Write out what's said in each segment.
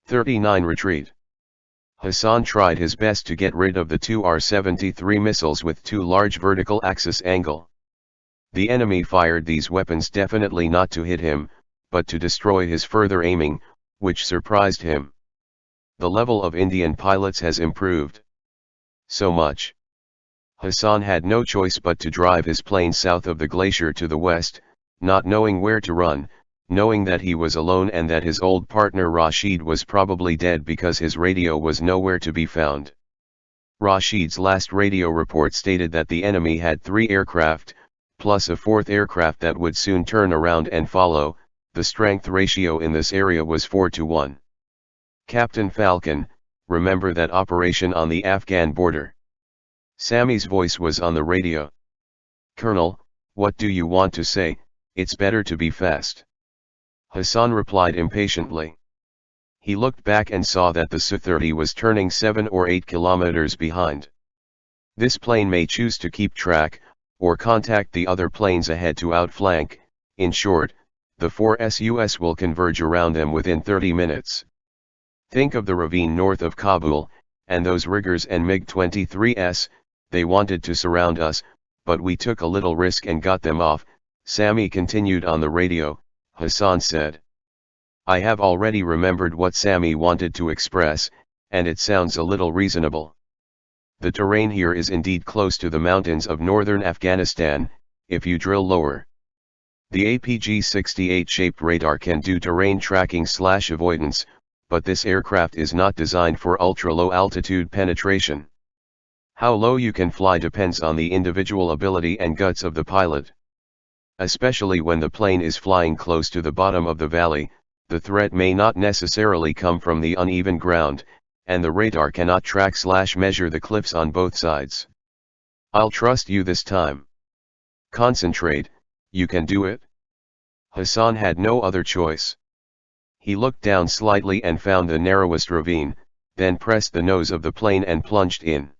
39 Retreat. Hassan tried his best to get rid of the two R-73 missiles with two large vertical axis angle. The enemy fired these weapons definitely not to hit him, but to destroy his further aiming, which surprised him. The level of Indian pilots has improved so much. Hassan had no choice but to drive his plane south of the glacier to the west, not knowing where to run, knowing that he was alone and that his old partner Rashid was probably dead because his radio was nowhere to be found. Rashid's last radio report stated that the enemy had 3 aircraft, plus a 4th aircraft that would soon turn around and follow. The strength ratio in this area was 4-1. Captain Falcon, remember that operation on the Afghan border? Sammy's voice was on the radio. Colonel, what do you want to say? It's better to be fast. Hassan replied impatiently. He looked back and saw that the Su-30 was turning 7 or 8 kilometers behind. This plane may choose to keep track, or contact the other planes ahead to outflank. In short, the 4 SUS will converge around them within 30 minutes. Think of the ravine north of Kabul, and those riggers and MiG-23s, they wanted to surround us, but we took a little risk and got them off. Sammy continued on the radio. Hassan said. I have already remembered what Sammy wanted to express, and it sounds a little reasonable. The terrain here is indeed close to the mountains of northern Afghanistan. If you drill lower, the APG-68 shaped radar can do terrain tracking/avoidance, but this aircraft is not designed for ultra-low altitude penetration. How low you can fly depends on the individual ability and guts of the pilot. Especially when the plane is flying close to the bottom of the valley, the threat may not necessarily come from the uneven ground, and the radar cannot track/measure the cliffs on both sides. I'll trust you this time. Concentrate, you can do it. Hassan had no other choice. He looked down slightly and found the narrowest ravine, then pressed the nose of the plane and plunged in.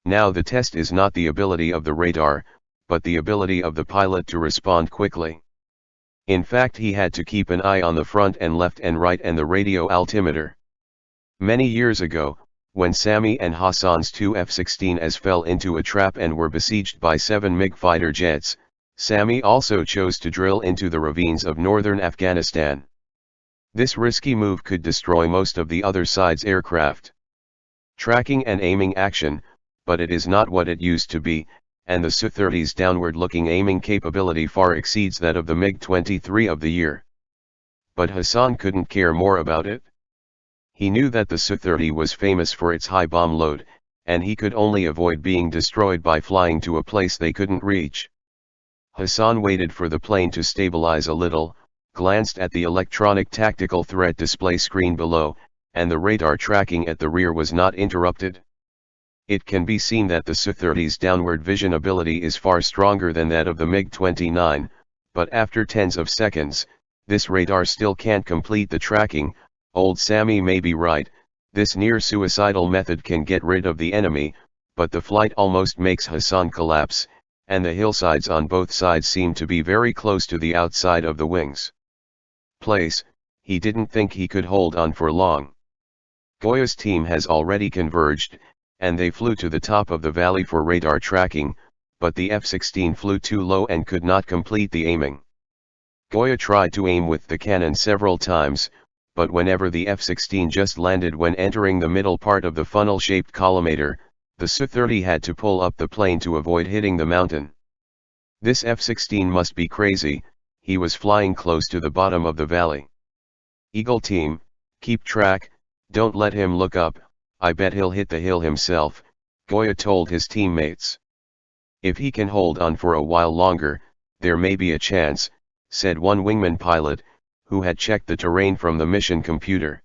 Now the test is not the ability of the radar, but the ability of the pilot to respond quickly. In fact, he had to keep an eye on the front and left and right and the radio altimeter. Many years ago, when Sammy and Hassan's 2 F-16s fell into a trap and were besieged by 7 MiG fighter jets, Sammy also chose to drill into the ravines of northern Afghanistan. This risky move could destroy most of the other side's aircraft. Tracking and aiming action, but it is not what it used to be, and the Su-30's downward-looking aiming capability far exceeds that of the MiG-23 of the year. But Hassan couldn't care more about it. He knew that the Su-30 was famous for its high bomb load, and he could only avoid being destroyed by flying to a place they couldn't reach. Hassan waited for the plane to stabilize a little, glanced at the electronic tactical threat display screen below, and the radar tracking at the rear was not interrupted. It can be seen that the Su-30's downward vision ability is far stronger than that of the MiG-29, but after tens of seconds, this radar still can't complete the tracking. Old Sammy may be right, this near-suicidal method can get rid of the enemy, but the flight almost makes Hassan collapse, and the hillsides on both sides seem to be very close to the outside of the wings. He didn't think he could hold on for long. Goya's team has already converged, and they flew to the top of the valley for radar tracking, but the F-16 flew too low and could not complete the aiming. Goya tried to aim with the cannon several times, but whenever the F-16 just landed when entering the middle part of the funnel-shaped collimator, the Su-30 had to pull up the plane to avoid hitting the mountain. This F-16 must be crazy, he was flying close to the bottom of the valley. Eagle team, keep track, don't let him look up, I bet he'll hit the hill himself, Goya told his teammates. If he can hold on for a while longer, there may be a chance, said one wingman pilot, who had checked the terrain from the mission computer.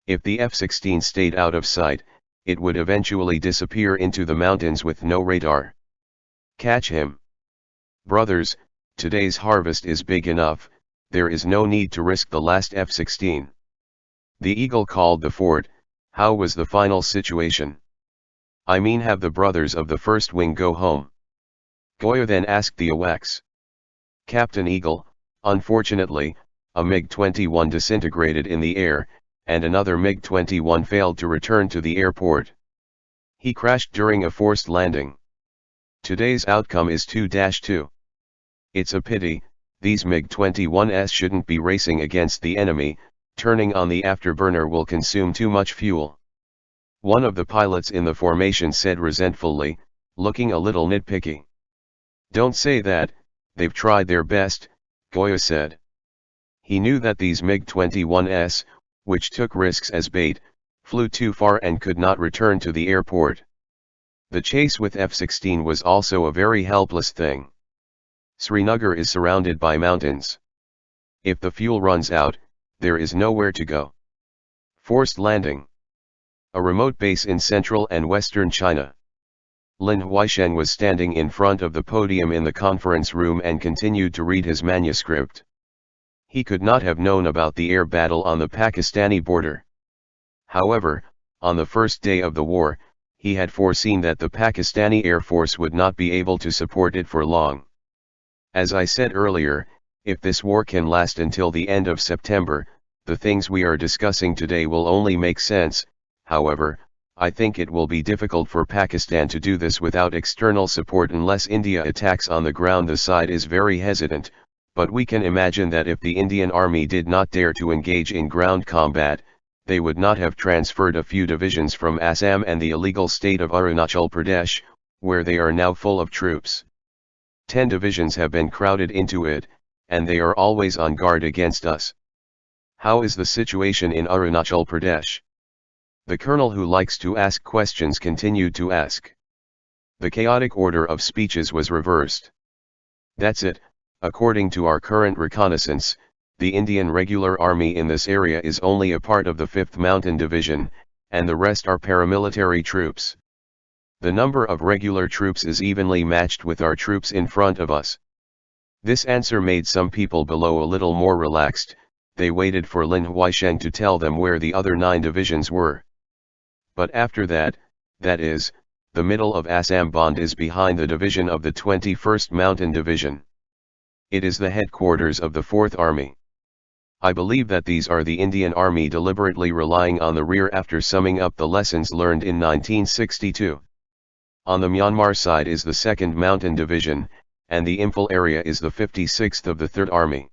If the F-16 stayed out of sight, it would eventually disappear into the mountains with no radar. Catch him. Brothers, today's harvest is big enough, there is no need to risk the last F-16. The Eagle called the fort. How was the final situation? I mean, have the brothers of the first wing go home? Goya then asked the AWACS. Captain Eagle, unfortunately, a MiG-21 disintegrated in the air, and another MiG-21 failed to return to the airport. He crashed during a forced landing. Today's outcome is 2-2. It's a pity, these MiG-21s shouldn't be racing against the enemy, turning on the afterburner will consume too much fuel. One of the pilots in the formation said resentfully, looking a little nitpicky. Don't say that, they've tried their best, Goya said. He knew that these MiG-21s, which took risks as bait, flew too far and could not return to the airport. The chase with F-16 was also a very helpless thing. Srinagar is surrounded by mountains. If the fuel runs out, there is nowhere to go. Forced landing. A remote base in central and western China. Lin Huaisheng was standing in front of the podium in the conference room and continued to read his manuscript. He could not have known about the air battle on the Pakistani border. However, on the first day of the war, he had foreseen that the Pakistani Air Force would not be able to support it for long. As I said earlier, if this war can last until the end of September, the things we are discussing today will only make sense. However, I think it will be difficult for Pakistan to do this without external support unless India attacks on the ground. The side is very hesitant, but we can imagine that if the Indian army did not dare to engage in ground combat, they would not have transferred a few divisions from Assam and the illegal state of Arunachal Pradesh, where they are now full of troops. 10 divisions have been crowded into it, and they are always on guard against us. How is the situation in Arunachal Pradesh? The colonel who likes to ask questions continued to ask. The chaotic order of speeches was reversed. That's it, according to our current reconnaissance, the Indian regular army in this area is only a part of the 5th Mountain Division, and the rest are paramilitary troops. The number of regular troops is evenly matched with our troops in front of us. This answer made some people below a little more relaxed. They waited for Lin Huaisheng to tell them where the other 9 divisions were. But after that, that is, the middle of Assam Bond is behind the division of the 21st Mountain Division. It is the headquarters of the 4th Army. I believe that these are the Indian Army deliberately relying on the rear after summing up the lessons learned in 1962. On the Myanmar side is the 2nd Mountain Division, and the Imphal area is the 56th of the 3rd Army.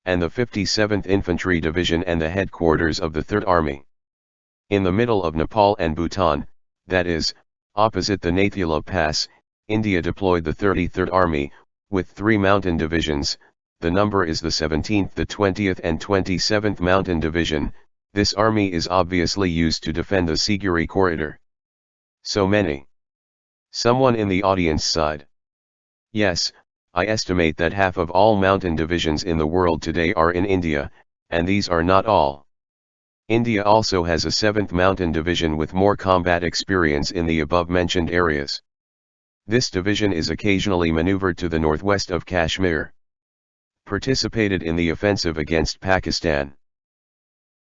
And the 57th Infantry Division and the headquarters of the 3rd Army. In the middle of Nepal and Bhutan, that is, opposite the Nathula Pass, India deployed the 33rd Army, with 3 mountain divisions. The number is the 17th, the 20th and 27th Mountain Division. This army is obviously used to defend the Siguri corridor. So many. Someone in the audience sighed. Yes, I estimate that half of all mountain divisions in the world today are in India, and these are not all. India also has a 7th Mountain Division with more combat experience in the above-mentioned areas. This division is occasionally maneuvered to the northwest of Kashmir. Participated in the offensive against Pakistan.